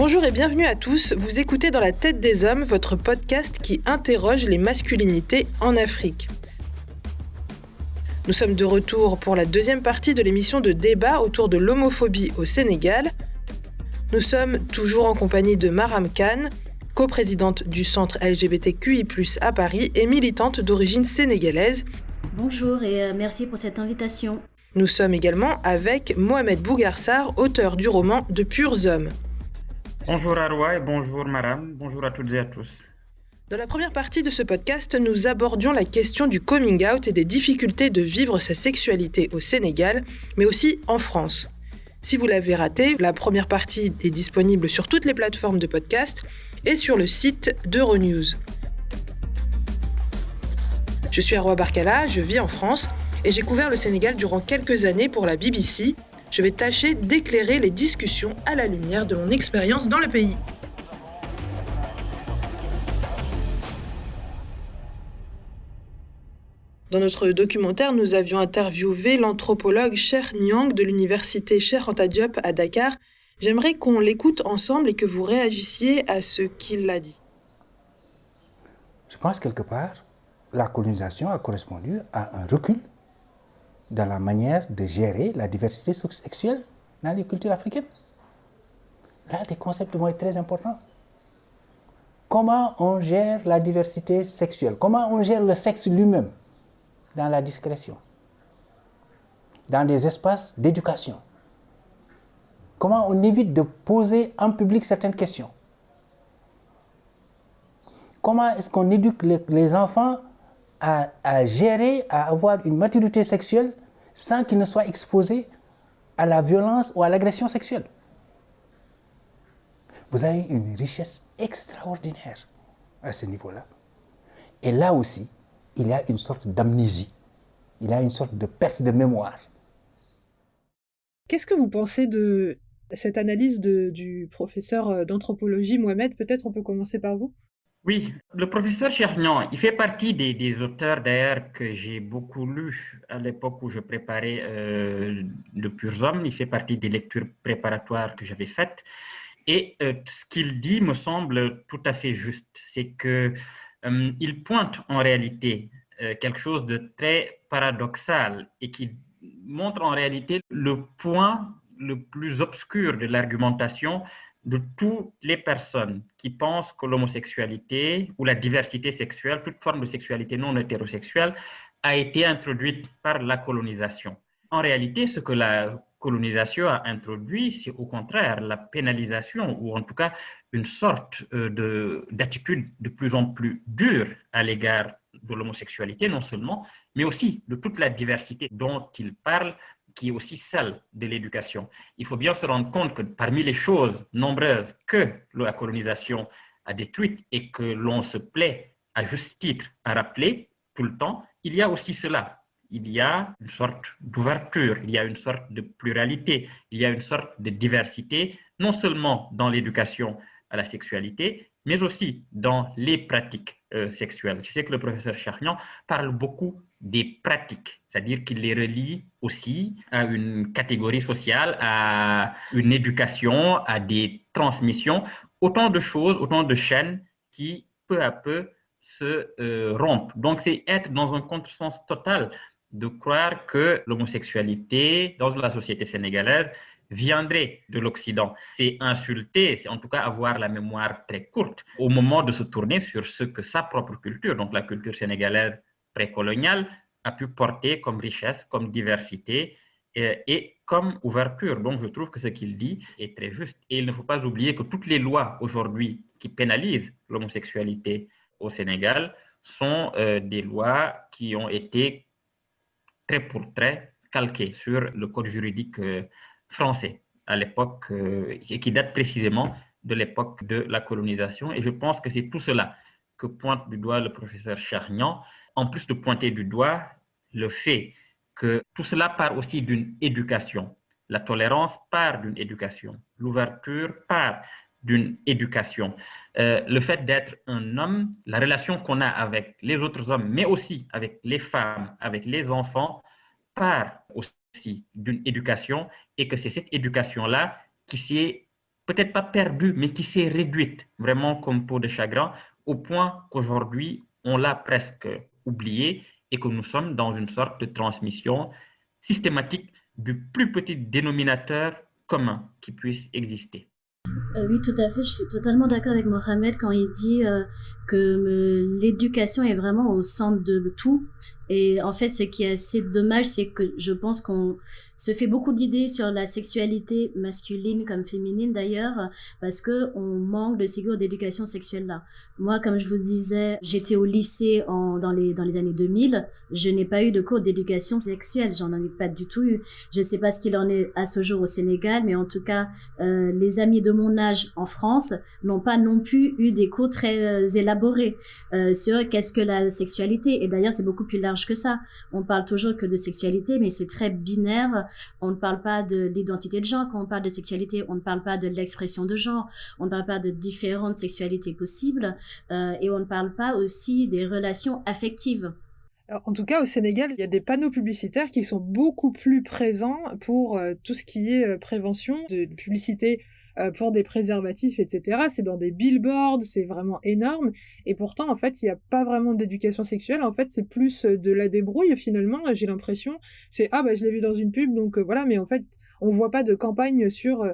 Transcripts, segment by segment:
Bonjour et bienvenue à tous, vous écoutez Dans la tête des hommes, votre podcast qui interroge les masculinités en Afrique. Nous sommes de retour pour la deuxième partie de l'émission de débat autour de l'homophobie au Sénégal. Nous sommes toujours en compagnie de Maram Khan, coprésidente du centre LGBTQI+, à Paris et militante d'origine sénégalaise. Bonjour et merci pour cette invitation. Nous sommes également avec Mohamed Bougarsar, auteur du roman De purs hommes. Bonjour Arwa et bonjour Maram, bonjour à toutes et à tous. Dans la première partie de ce podcast, nous abordions la question du coming out et des difficultés de vivre sa sexualité au Sénégal, mais aussi en France. Si vous l'avez raté, la première partie est disponible sur toutes les plateformes de podcast et sur le site d'Euronews. Je suis Arwa Barkala, je vis en France et j'ai couvert le Sénégal durant quelques années pour la BBC. Je vais tâcher d'éclairer les discussions à la lumière de mon expérience dans le pays. Dans notre documentaire, nous avions interviewé l'anthropologue Cheikh Niang de l'université Cheikh Anta Diop à Dakar. J'aimerais qu'on l'écoute ensemble et que vous réagissiez à ce qu'il a dit. Je pense quelque part, la colonisation a correspondu à un recul dans la manière de gérer la diversité sexuelle dans les cultures africaines. Là, des concepts vont être très importants. Comment on gère la diversité sexuelle? Comment on gère le sexe lui-même dans la discrétion, dans des espaces d'éducation? Comment on évite de poser en public certaines questions? Comment est-ce qu'on éduque les enfants à gérer, à avoir une maturité sexuelle sans qu'ils ne soient exposés à la violence ou à l'agression sexuelle? Vous avez une richesse extraordinaire à ce niveau-là. Et là aussi, il y a une sorte d'amnésie, il y a une sorte de perte de mémoire. Qu'est-ce que vous pensez de cette analyse du professeur d'anthropologie Mohamed? Peut-être on peut commencer par vous. Oui, le professeur Chernian, il fait partie des auteurs d'ailleurs que j'ai beaucoup lus à l'époque où je préparais De purs hommes. Il fait partie des lectures préparatoires que j'avais faites. Et ce qu'il dit me semble tout à fait juste. C'est que il pointe en réalité quelque chose de très paradoxal et qui montre en réalité le point le plus obscur de l'argumentation de toutes les personnes qui pensent que l'homosexualité ou la diversité sexuelle, toute forme de sexualité non hétérosexuelle, a été introduite par la colonisation. En réalité, ce que la colonisation a introduit, c'est au contraire la pénalisation ou en tout cas une sorte d'attitude de plus en plus dure à l'égard de l'homosexualité, non seulement, mais aussi de toute la diversité dont il parle, qui est aussi celle de l'éducation. Il faut bien se rendre compte que parmi les choses nombreuses que la colonisation a détruites et que l'on se plaît à juste titre à rappeler tout le temps, il y a aussi cela. Il y a une sorte d'ouverture, il y a une sorte de pluralité, il y a une sorte de diversité, non seulement dans l'éducation à la sexualité, mais aussi dans les pratiques sexuelles. Je sais que le professeur Charnian parle beaucoup des pratiques, c'est-à-dire qu'il les relie aussi à une catégorie sociale, à une éducation, à des transmissions, autant de choses, autant de chaînes qui, peu à peu, se rompent. Donc, c'est être dans un contresens total de croire que l'homosexualité dans la société sénégalaise viendrait de l'Occident. C'est insulter, c'est en tout cas avoir la mémoire très courte au moment de se tourner sur ce que sa propre culture, donc la culture sénégalaise précoloniale, a pu porter comme richesse, comme diversité et comme ouverture. Donc je trouve que ce qu'il dit est très juste. Et il ne faut pas oublier que toutes les lois aujourd'hui qui pénalisent l'homosexualité au Sénégal sont des lois qui ont été trait pour trait calquées sur le code juridique français à l'époque et qui date précisément de l'époque de la colonisation. Et je pense que c'est tout cela que pointe du doigt le professeur Charnian, en plus de pointer du doigt le fait que tout cela part aussi d'une éducation. La tolérance part d'une éducation. L'ouverture part d'une éducation. Le fait d'être un homme, la relation qu'on a avec les autres hommes, mais aussi avec les femmes, avec les enfants, part aussi d'une éducation et que c'est cette éducation-là qui s'est peut-être pas perdue, mais qui s'est réduite vraiment comme peau de chagrin, au point qu'aujourd'hui, on l'a presque oubliée et que nous sommes dans une sorte de transmission systématique du plus petit dénominateur commun qui puisse exister. Oui, tout à fait. Je suis totalement d'accord avec Mohamed quand il dit que l'éducation est vraiment au centre de tout. Et en fait, ce qui est assez dommage, c'est que je pense qu'on se fait beaucoup d'idées sur la sexualité masculine comme féminine d'ailleurs, parce que on manque de séjours d'éducation sexuelle là. Moi, comme je vous disais, j'étais au lycée dans les années 2000. Je n'ai pas eu de cours d'éducation sexuelle. J'en ai pas du tout eu. Je sais pas ce qu'il en est à ce jour au Sénégal, mais en tout cas, les amis de mon âge en France n'ont pas non plus eu des cours très élaborés sur qu'est-ce que la sexualité. Et d'ailleurs, c'est beaucoup plus large que ça. On parle toujours que de sexualité, mais c'est très binaire. On ne parle pas de l'identité de genre. Quand on parle de sexualité, on ne parle pas de l'expression de genre. On ne parle pas de différentes sexualités possibles. Et on ne parle pas aussi des relations affectives. Alors, en tout cas, au Sénégal, il y a des panneaux publicitaires qui sont beaucoup plus présents pour tout ce qui est prévention, de publicité pour des préservatifs, etc. C'est dans des billboards, c'est vraiment énorme. Et pourtant, en fait, il n'y a pas vraiment d'éducation sexuelle. En fait, c'est plus de la débrouille, finalement, j'ai l'impression. C'est, ah, bah, je l'ai vu dans une pub, donc voilà. Mais en fait, on voit pas de campagne sur,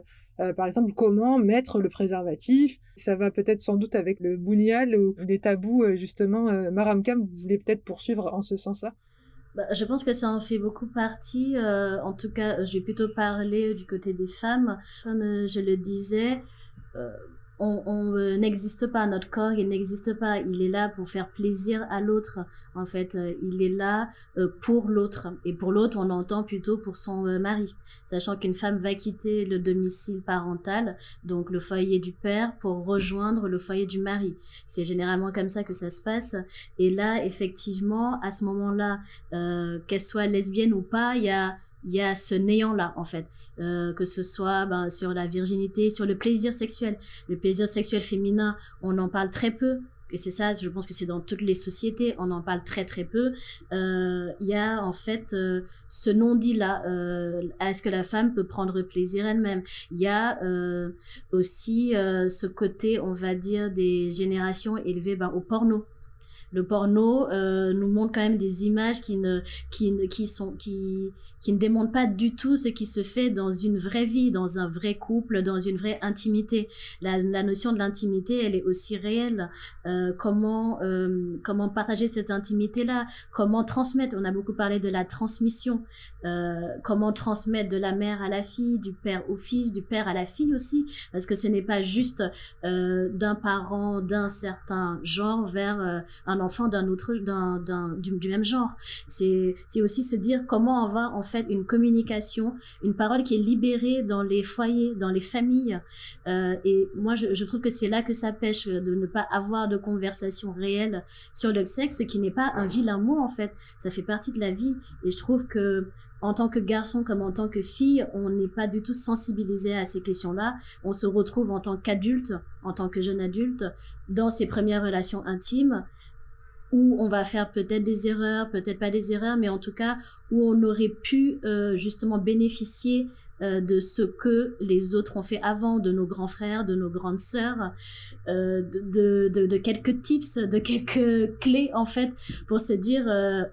par exemple, comment mettre le préservatif. Ça va peut-être sans doute avec le bounial ou des tabous, justement. Maram Kam, vous voulez peut-être poursuivre en ce sens-là? Je pense que ça en fait beaucoup partie. En tout cas, je vais plutôt parler du côté des femmes. Comme je le disais, on n'existe pas, notre corps, il n'existe pas. Il est là pour faire plaisir à l'autre. En fait, il est là pour l'autre. Et pour l'autre, on entend plutôt pour son mari. Sachant qu'une femme va quitter le domicile parental, donc le foyer du père, pour rejoindre le foyer du mari. C'est généralement comme ça que ça se passe. Et là, effectivement, à ce moment-là, qu'elle soit lesbienne ou pas, il y a ce néant-là, en fait. Que ce soit sur la virginité, sur le plaisir sexuel. Le plaisir sexuel féminin, on en parle très peu. Et c'est ça, je pense que c'est dans toutes les sociétés, on en parle très très peu. Il y a en fait ce non-dit-là. Est-ce que la femme peut prendre plaisir elle-même? Il y a aussi ce côté, on va dire, des générations élevées au porno. Le porno nous montre quand même des images qui ne démontrent pas du tout ce qui se fait dans une vraie vie, dans un vrai couple, dans une vraie intimité. La notion de l'intimité, elle est aussi réelle. Comment partager cette intimité-là? Comment transmettre? On a beaucoup parlé de la transmission. Comment transmettre de la mère à la fille, du père au fils, du père à la fille aussi, parce que ce n'est pas juste d'un parent d'un certain genre vers un enfant d'un autre, du même genre. C'est aussi se dire comment on va en fait une communication, une parole qui est libérée dans les foyers, dans les familles. Et moi, je trouve que c'est là que ça pêche, de ne pas avoir de conversation réelle sur le sexe, ce qui n'est pas un vilain mot en fait. Ça fait partie de la vie. Et je trouve que en tant que garçon comme en tant que fille, on n'est pas du tout sensibilisé à ces questions-là. On se retrouve en tant qu'adulte, en tant que jeune adulte, dans ses premières relations intimes, où on va faire peut-être des erreurs, peut-être pas des erreurs, mais en tout cas où on aurait pu justement bénéficier de ce que les autres ont fait avant, de nos grands frères, de nos grandes sœurs, de quelques tips, de quelques clés en fait, pour se dire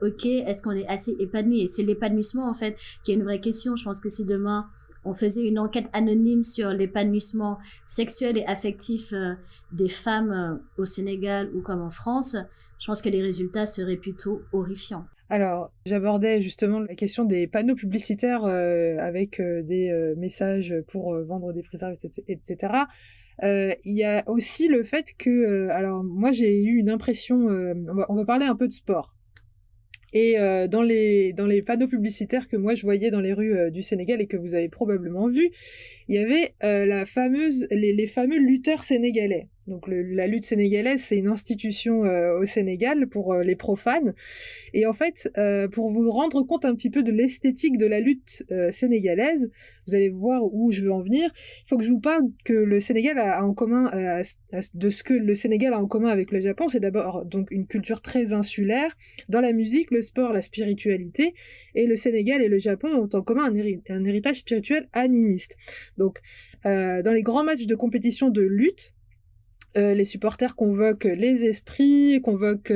ok, est-ce qu'on est assez épanoui? Et c'est l'épanouissement en fait qui est une vraie question. Je pense que si demain on faisait une enquête anonyme sur l'épanouissement sexuel et affectif des femmes au Sénégal ou comme en France, je pense que les résultats seraient plutôt horrifiants. Alors, j'abordais justement la question des panneaux publicitaires avec des messages pour vendre des préservatifs, etc. Il y a aussi le fait que... alors, moi, j'ai eu une impression... on va parler un peu de sport. Et dans les panneaux publicitaires que moi je voyais dans les rues du Sénégal et que vous avez probablement vu, il y avait les fameux lutteurs sénégalais. Donc la lutte sénégalaise, c'est une institution au Sénégal pour les profanes. Et en fait, pour vous rendre compte un petit peu de l'esthétique de la lutte sénégalaise, vous allez voir où je veux en venir. Il faut que je vous parle que le Sénégal a en commun, de ce que le Sénégal a en commun avec le Japon, c'est d'abord donc une culture très insulaire dans la musique, le sport, la spiritualité. Et le Sénégal et le Japon ont en commun un héritage spirituel animiste. Donc, Dans les grands matchs de compétition de lutte, les supporters convoquent les esprits, convoquent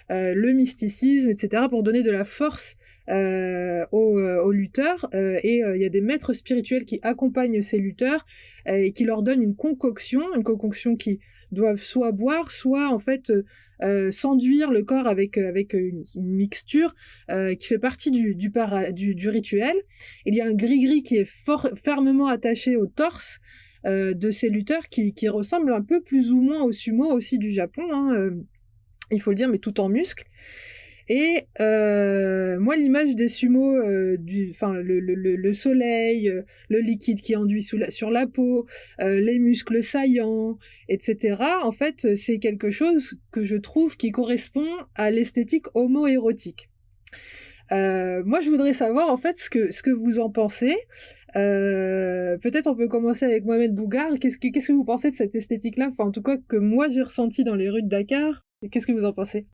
le mysticisme, etc., pour donner de la force aux lutteurs. Et il y a des maîtres spirituels qui accompagnent ces lutteurs et qui leur donnent une concoction qui doivent soit boire, soit en fait s'enduire le corps avec une mixture qui fait partie du rituel. Il y a un gris-gris qui est fermement attaché au torse de ces lutteurs qui ressemblent un peu plus ou moins au sumo aussi du Japon, hein, il faut le dire, mais tout en muscles. Et moi, l'image des sumos, le soleil, le liquide qui enduit sur la peau, les muscles saillants, etc., en fait, c'est quelque chose que je trouve qui correspond à l'esthétique homo-érotique. Moi, je voudrais savoir, en fait, ce que vous en pensez. Peut-être on peut commencer avec Mohamed Bougar. Qu'est-ce que vous pensez de cette esthétique-là, enfin, en tout cas, que moi, j'ai ressenti dans les rues de Dakar. Et qu'est-ce que vous en pensez?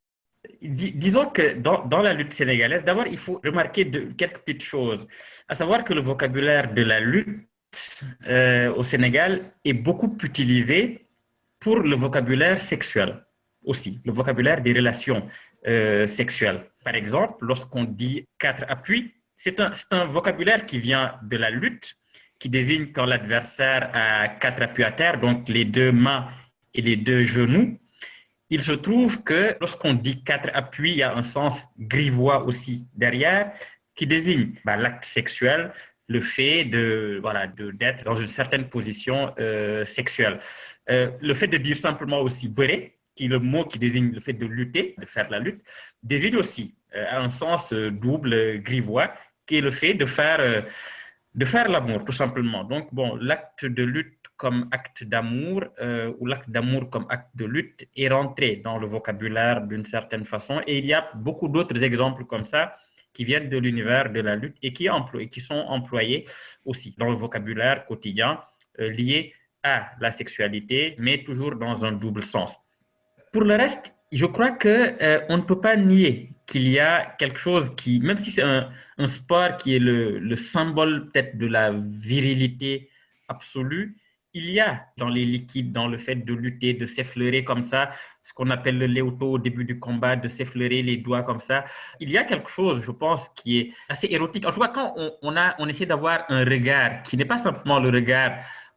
Disons que dans la lutte sénégalaise, d'abord, il faut remarquer quelques petites choses. À savoir que le vocabulaire de la lutte au Sénégal est beaucoup utilisé pour le vocabulaire sexuel aussi, le vocabulaire des relations sexuelles. Par exemple, lorsqu'on dit 4 appuis, c'est un vocabulaire qui vient de la lutte, qui désigne quand l'adversaire a 4 appuis à terre, donc les 2 mains et les 2 genoux. Il se trouve que lorsqu'on dit 4 appuis, il y a un sens grivois aussi derrière qui désigne l'acte sexuel, le fait d'être dans une certaine position sexuelle. Le fait de dire simplement aussi béré, qui est le mot qui désigne le fait de lutter, de faire la lutte, désigne aussi un sens double grivois qui est le fait de faire l'amour, tout simplement. Donc, bon, l'acte de lutte comme acte d'amour ou l'acte d'amour comme acte de lutte est rentré dans le vocabulaire d'une certaine façon. Et il y a beaucoup d'autres exemples comme ça qui viennent de l'univers de la lutte et qui sont employés aussi dans le vocabulaire quotidien lié à la sexualité, mais toujours dans un double sens. Pour le reste, je crois qu'on ne peut pas nier qu'il y a quelque chose qui, même si c'est un sport qui est le symbole peut-être de la virilité absolue, il y a dans les liquides, dans le fait de lutter, de s'effleurer comme ça, ce qu'on appelle le léoto au début du combat, de s'effleurer les doigts comme ça. Il y a quelque chose, je pense, qui est assez érotique. En tout cas, quand on essaie d'avoir un regard qui n'est pas simplement le regard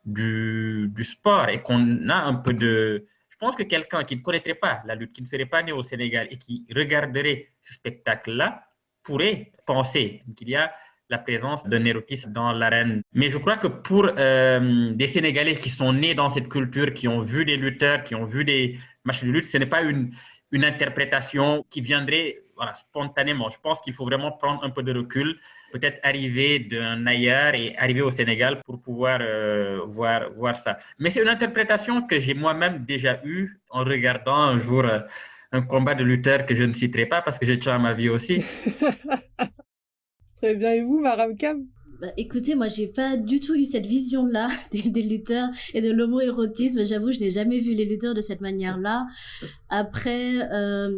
du sport et qu'on a un peu de... Je pense que quelqu'un qui ne connaîtrait pas la lutte, qui ne serait pas né au Sénégal et qui regarderait ce spectacle-là, pourrait penser qu'il y a la présence d'un érotisme dans l'arène. Mais je crois que pour des Sénégalais qui sont nés dans cette culture, qui ont vu des lutteurs, qui ont vu des matchs de lutte, ce n'est pas une interprétation qui viendrait spontanément. Je pense qu'il faut vraiment prendre un peu de recul, peut-être arriver d'un ailleurs et arriver au Sénégal pour pouvoir voir ça. Mais c'est une interprétation que j'ai moi-même déjà eue en regardant un jour un combat de lutteurs que je ne citerai pas parce que j'ai tué ma vie aussi. Très bien, et vous, Maram Kam? Écoutez, moi, j'ai pas du tout eu cette vision-là des lutteurs et de l'homo-érotisme. J'avoue, je n'ai jamais vu les lutteurs de cette manière-là. Après,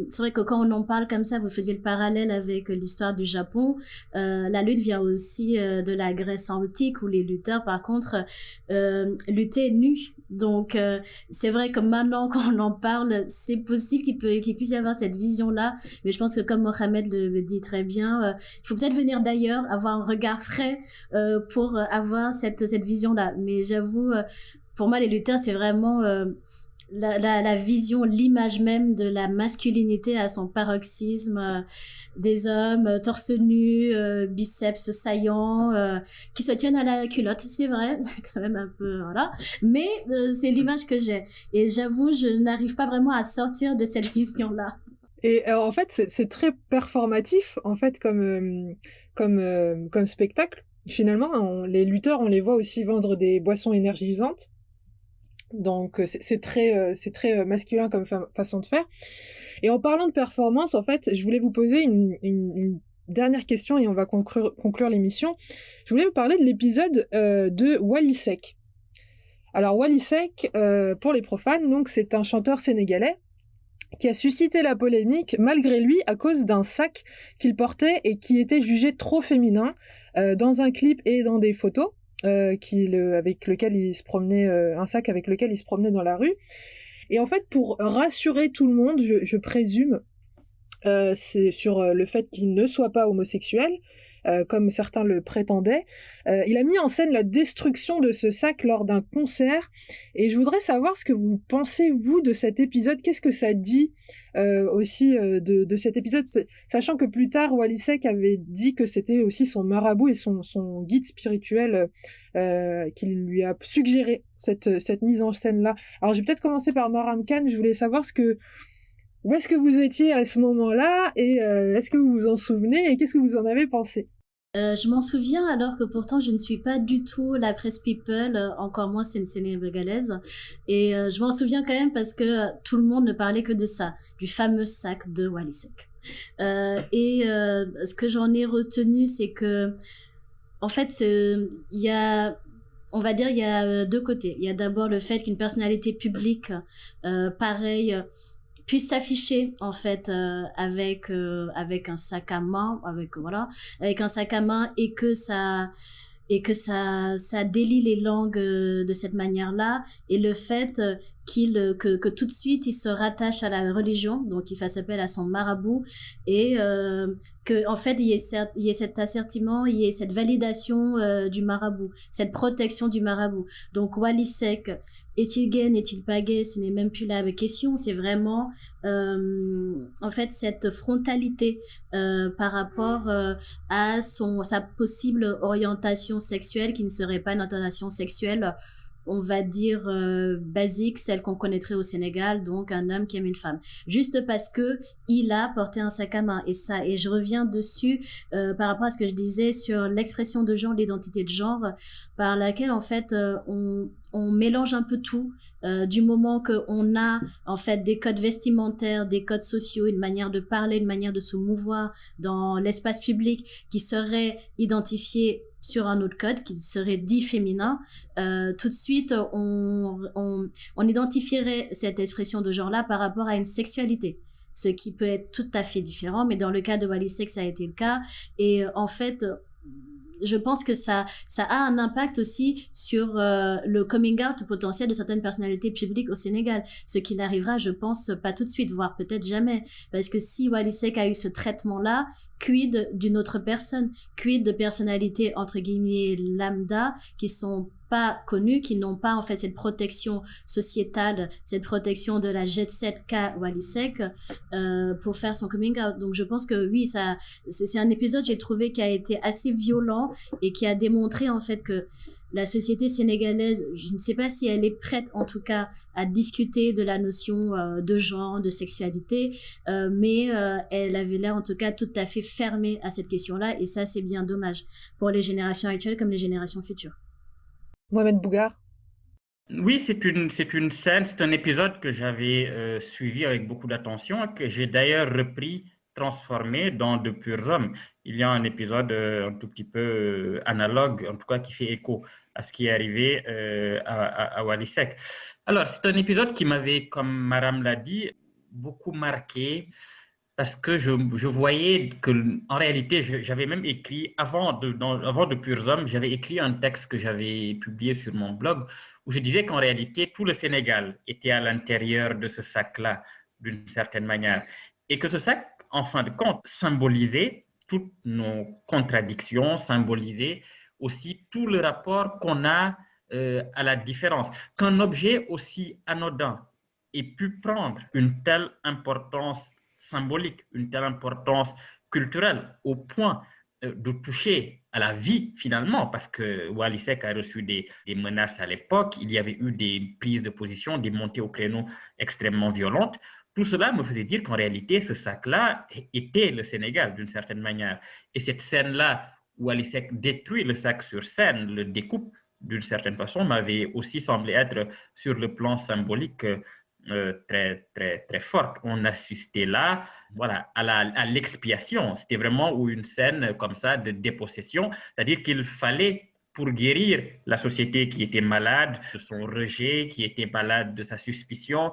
c'est vrai que quand on en parle comme ça, vous faisiez le parallèle avec l'histoire du Japon. La lutte vient aussi de la Grèce antique où les lutteurs, par contre, luttaient nus. Donc, c'est vrai que maintenant, quand on en parle, c'est possible qu'il puisse y avoir cette vision-là. Mais je pense que comme Mohamed le dit très bien, il faut peut-être venir d'ailleurs, avoir un regard frais pour avoir cette vision-là. Mais j'avoue, pour moi, les lutteurs, c'est vraiment la vision, l'image même de la masculinité à son paroxysme, des hommes torse nu, biceps saillants, qui se tiennent à la culotte, c'est vrai, c'est quand même un peu, voilà. Mais c'est l'image que j'ai. Et j'avoue, je n'arrive pas vraiment à sortir de cette vision-là. Et en fait, c'est très performatif, en fait, comme spectacle. Finalement, les lutteurs, on les voit aussi vendre des boissons énergisantes. Donc, c'est très masculin comme façon de faire. Et en parlant de performance, en fait, je voulais vous poser une dernière question et on va conclure l'émission. Je voulais vous parler de l'épisode de Wally Seck. Alors, Wally Seck, pour les profanes, donc, c'est un chanteur sénégalais qui a suscité la polémique malgré lui à cause d'un sac qu'il portait et qui était jugé trop féminin dans un clip et dans des photos. avec lequel il se promenait, un sac avec lequel il se promenait dans la rue. Et en fait, pour rassurer tout le monde, je présume, c'est sur le fait qu'il ne soit pas homosexuel, comme certains le prétendaient. Il a mis en scène la destruction de ce sac lors d'un concert, et je voudrais savoir ce que vous pensez, vous, de cet épisode. Qu'est-ce que ça dit aussi de cet épisode, sachant que plus tard, Wally Seck avait dit que c'était aussi son marabout et son guide spirituel qui lui a suggéré cette mise en scène-là. Alors, je vais peut-être commencer par Maram Khan. Je voulais savoir où est-ce que vous étiez à ce moment-là et est-ce que vous vous en souvenez et qu'est-ce que vous en avez pensé? Je m'en souviens alors que pourtant je ne suis pas du tout la presse people, encore moins sénégalaise. Et je m'en souviens quand même parce que tout le monde ne parlait que de ça, du fameux sac de Wally Seck. Ce que j'en ai retenu, c'est que, en fait, il y a, on va dire, il y a deux côtés. Il y a d'abord le fait qu'une personnalité publique, pareille, puisse s'afficher en fait avec un sac à main, avec un sac à main, et que ça délie les langues de cette manière-là, et le fait que tout de suite il se rattache à la religion, donc il fasse appel à son marabout, et que en fait il y ait cet assertiment, il y ait cette validation du marabout, cette protection du marabout. Donc Wally Seck, est-il gay, n'est-il pas gay, ce n'est même plus la question, c'est vraiment en fait cette frontalité par rapport à sa possible orientation sexuelle, qui ne serait pas une orientation sexuelle, on va dire, basique, celle qu'on connaîtrait au Sénégal, donc un homme qui aime une femme. Juste parce que il a porté un sac à main. Et je reviens dessus par rapport à ce que je disais sur l'expression de genre, l'identité de genre, par laquelle, en fait, on mélange un peu tout, du moment qu'on a, en fait, des codes vestimentaires, des codes sociaux, une manière de parler, une manière de se mouvoir dans l'espace public qui serait identifiée sur un autre code qui serait dit féminin, tout de suite on identifierait cette expression de genre-là par rapport à une sexualité, ce qui peut être tout à fait différent, mais dans le cas de Wally Seck, ça a été le cas. Et en fait, je pense que ça a un impact aussi sur le coming out potentiel de certaines personnalités publiques au Sénégal, ce qui n'arrivera, je pense, pas tout de suite, voire peut-être jamais, parce que si Wally Seck a eu ce traitement-là, quid d'une autre personne, quid de personnalités entre guillemets lambda qui sont pas connues, qui n'ont pas en fait cette protection sociétale, cette protection de la jet set qu'a Wally Seck pour faire son coming out. Donc je pense que oui, c'est un épisode, j'ai trouvé, qui a été assez violent et qui a démontré en fait que la société sénégalaise, je ne sais pas si elle est prête en tout cas à discuter de la notion de genre, de sexualité, mais elle avait l'air en tout cas tout à fait fermée à cette question-là, et ça c'est bien dommage pour les générations actuelles comme les générations futures. Mohamed Bougar. Oui, c'est un épisode que j'avais suivi avec beaucoup d'attention, que j'ai d'ailleurs repris, transformé dans De Purs Hommes. Il y a un épisode un tout petit peu analogue, en tout cas qui fait écho à ce qui est arrivé à Wally Seck. Alors, c'est un épisode qui m'avait, comme Maram l'a dit, beaucoup marqué, parce que je voyais que, en réalité, j'avais même écrit, avant De Purs Hommes, j'avais écrit un texte que j'avais publié sur mon blog, où je disais qu'en réalité, tout le Sénégal était à l'intérieur de ce sac-là, d'une certaine manière. Et que ce sac, en fin de compte, symbolisait toutes nos contradictions, symbolisait aussi tout le rapport qu'on a à la différence. Qu'un objet aussi anodin ait pu prendre une telle importance symbolique, une telle importance culturelle, au point de toucher à la vie finalement, parce que Wally Seck a reçu des menaces à l'époque, il y avait eu des prises de position, des montées au créneau extrêmement violentes. Tout cela me faisait dire qu'en réalité, ce sac-là était le Sénégal d'une certaine manière. Et cette scène-là, où Wally Seck détruit le sac sur scène, le découpe d'une certaine façon, m'avait aussi semblé être, sur le plan symbolique, très, très, très forte. On assistait là, voilà, à l'expiation. C'était vraiment une scène comme ça de dépossession, c'est-à-dire qu'il fallait, pour guérir la société qui était malade de son rejet, qui était malade de sa suspicion,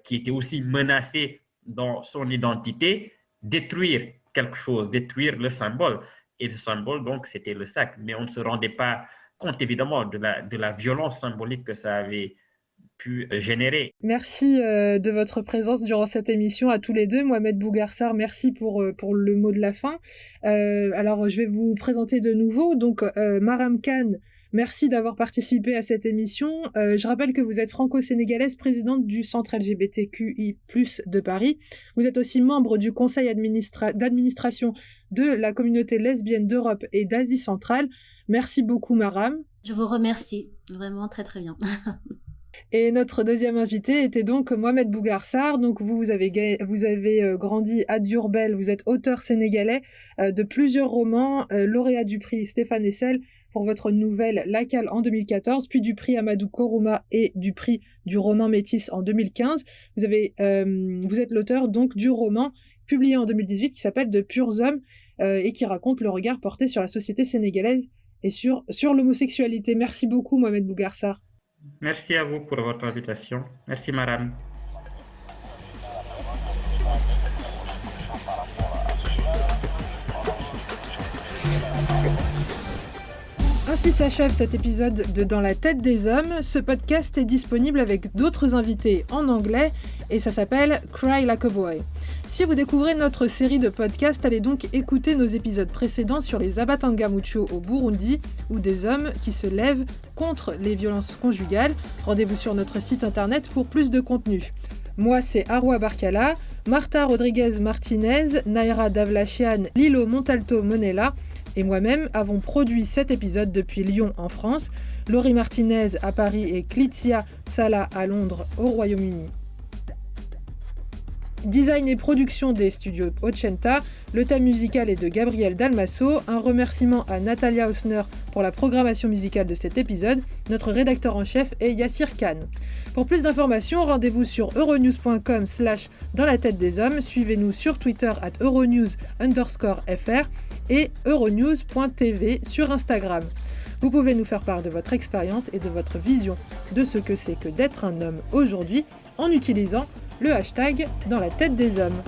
qui était aussi menacée dans son identité, détruire quelque chose, détruire le symbole. Et le symbole, donc, c'était le sac. Mais on ne se rendait pas compte évidemment de la violence symbolique que ça avait pu générer. Merci de votre présence durant cette émission à tous les deux. Mohamed Bougarsar, merci pour le mot de la fin. Alors, je vais vous présenter de nouveau. Donc, Maram Khan, merci d'avoir participé à cette émission. Je rappelle que vous êtes franco-sénégalaise, présidente du Centre LGBTQI+ de Paris. Vous êtes aussi membre du conseil d'administration de la communauté lesbienne d'Europe et d'Asie centrale. Merci beaucoup, Maram. Je vous remercie. Vraiment très, très bien. Et notre deuxième invité était donc Mohamed Bougarsar. Donc vous avez grandi à Diourbel, vous êtes auteur sénégalais de plusieurs romans, lauréat du prix Stéphane Hessel pour votre nouvelle La Cale en 2014, puis du prix Amadou Kourouma et du prix du roman Métis en 2015. Vous êtes l'auteur donc du roman publié en 2018 qui s'appelle De purs hommes et qui raconte le regard porté sur la société sénégalaise et sur l'homosexualité. Merci beaucoup Mohamed Bougarsar. Merci à vous pour votre invitation. Merci, Maram. Ainsi s'achève cet épisode de Dans la tête des hommes. Ce podcast est disponible avec d'autres invités en anglais et ça s'appelle Cry Like a Boy. Si vous découvrez notre série de podcasts, allez donc écouter nos épisodes précédents sur les Abatangamucho au Burundi ou des hommes qui se lèvent contre les violences conjugales. Rendez-vous sur notre site internet pour plus de contenu. Moi, c'est Arwa Barkala, Marta Rodriguez Martinez, Naira Davlachian, Lilo Montalto Monella et moi-même avons produit cet épisode depuis Lyon en France, Laurie Martinez à Paris et Clitia Salah à Londres au Royaume-Uni. Design et production des studios Ocenta, le thème musical est de Gabriel Dalmasso, un remerciement à Natalia Hausner pour la programmation musicale de cet épisode, notre rédacteur en chef est Yassir Khan. Pour plus d'informations, rendez-vous sur euronews.com/dans la tête des hommes, suivez-nous sur Twitter @euronews_fr et euronews.tv sur Instagram. Vous pouvez nous faire part de votre expérience et de votre vision de ce que c'est que d'être un homme aujourd'hui en utilisant le hashtag dans la tête des hommes.